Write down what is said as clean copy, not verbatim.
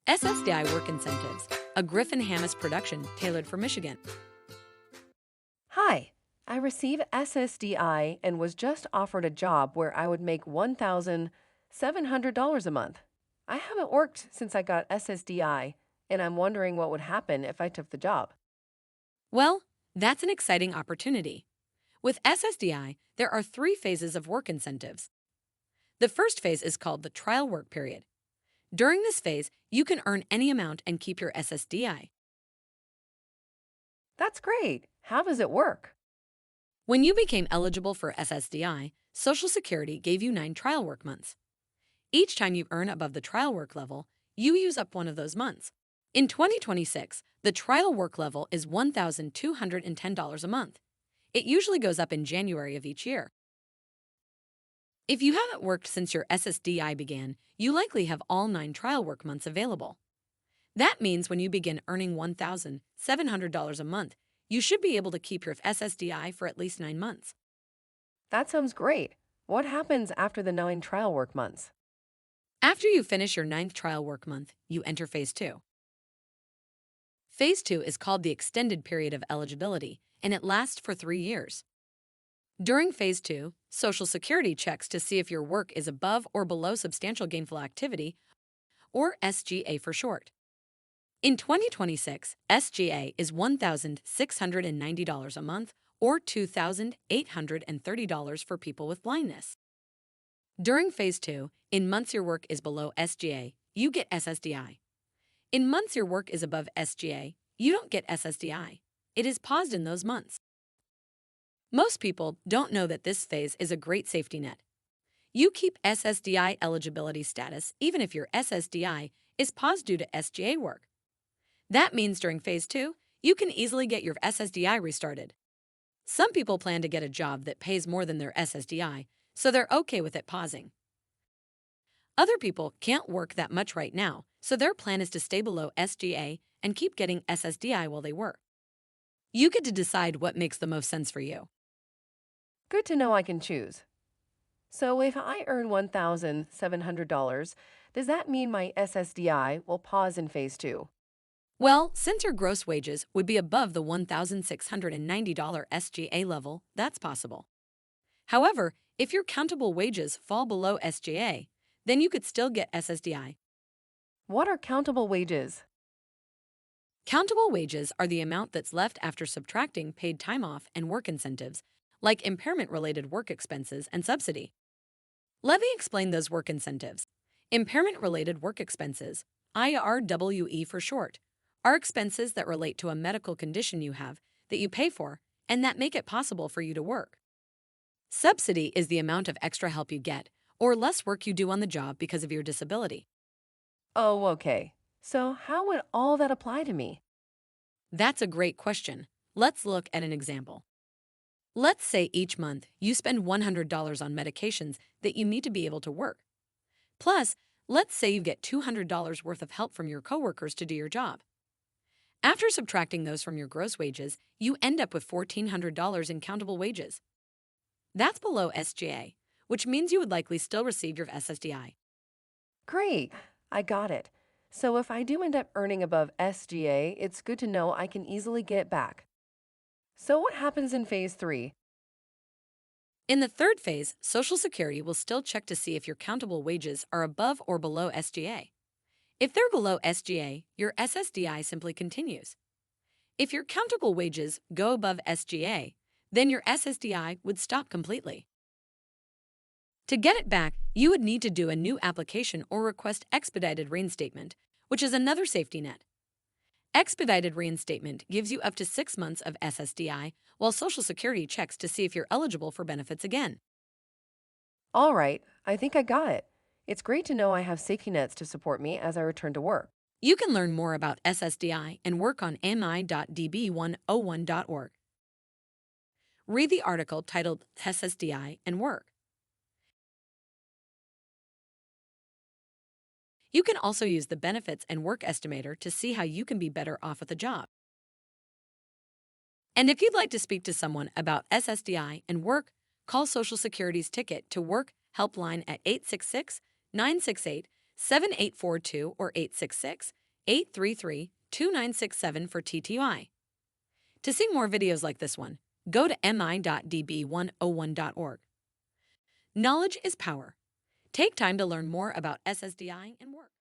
SSDI Work Incentives, a Griffin Hammis production tailored for Michigan. Hi, I received SSDI and was just offered a job where I would make $1,700 a month. I haven't worked since I got SSDI, and I'm wondering what would happen if I took the job. Well, that's an exciting opportunity. With SSDI, there are 3 phases of work incentives. The first phase is called the trial work period. During this phase, you can earn any amount and keep your SSDI. That's great. How does it work? When you became eligible for SSDI, Social Security gave you 9 trial work months. Each time you earn above the trial work level, you use up one of those months. In 2026, the trial work level is $1,210 a month. It usually goes up in January of each year. If you haven't worked since your SSDI began, you likely have all 9 trial work months available. That means when you begin earning $1,700 a month, you should be able to keep your SSDI for at least 9 months. That sounds great. What happens after the 9 trial work months? After you finish your 9th trial work month, you enter Phase 2. Phase 2 is called the extended period of eligibility, and it lasts for 3 years. During Phase 2, Social Security checks to see if your work is above or below substantial gainful activity, or SGA for short. In 2026, SGA is $1,690 a month or $2,830 for people with blindness. During Phase 2, in months your work is below SGA, you get SSDI. In months your work is above SGA, you don't get SSDI. It is paused in those months. Most people don't know that this phase is a great safety net. You keep SSDI eligibility status even if your SSDI is paused due to SGA work. That means during Phase 2, you can easily get your SSDI restarted. Some people plan to get a job that pays more than their SSDI, so they're okay with it pausing. Other people can't work that much right now, so their plan is to stay below SGA and keep getting SSDI while they work. You get to decide what makes the most sense for you. Good to know I can choose. So if I earn $1,700, does that mean my SSDI will pause in Phase 2? Well, since your gross wages would be above the $1,690 SGA level, that's possible. However, if your countable wages fall below SGA, then you could still get SSDI. What are countable wages? Countable wages are the amount that's left after subtracting paid time off and work incentives, like impairment-related work expenses and subsidy. Let me explain those work incentives. Impairment-related work expenses, IRWE for short, are expenses that relate to a medical condition you have that you pay for and that make it possible for you to work. Subsidy is the amount of extra help you get or less work you do on the job because of your disability. Oh, okay. So how would all that apply to me? That's a great question. Let's look at an example. Let's say each month you spend $100 on medications that you need to be able to work. Plus, let's say you get $200 worth of help from your coworkers to do your job. After subtracting those from your gross wages, you end up with $1,400 in countable wages. That's below SGA, which means you would likely still receive your SSDI. Great, I got it. So if I do end up earning above SGA, it's good to know I can easily get it back. So what happens in Phase 3? In the third phase, Social Security will still check to see if your countable wages are above or below SGA. If they're below SGA, your SSDI simply continues. If your countable wages go above SGA, then your SSDI would stop completely. To get it back, you would need to do a new application or request expedited reinstatement, which is another safety net. Expedited reinstatement gives you up to 6 months of SSDI, while Social Security checks to see if you're eligible for benefits again. All right, I think I got it. It's great to know I have safety nets to support me as I return to work. You can learn more about SSDI and work on mi.db101.org. Read the article titled SSDI and Work. You can also use the Benefits and Work Estimator to see how you can be better off with a job. And if you'd like to speak to someone about SSDI and work, call Social Security's Ticket to Work helpline at 866-968 7842 or 866-833-2967 for TTY. To see more videos like this one, go to mi.db101.org. Knowledge is power. Take time to learn more about SSDI and work.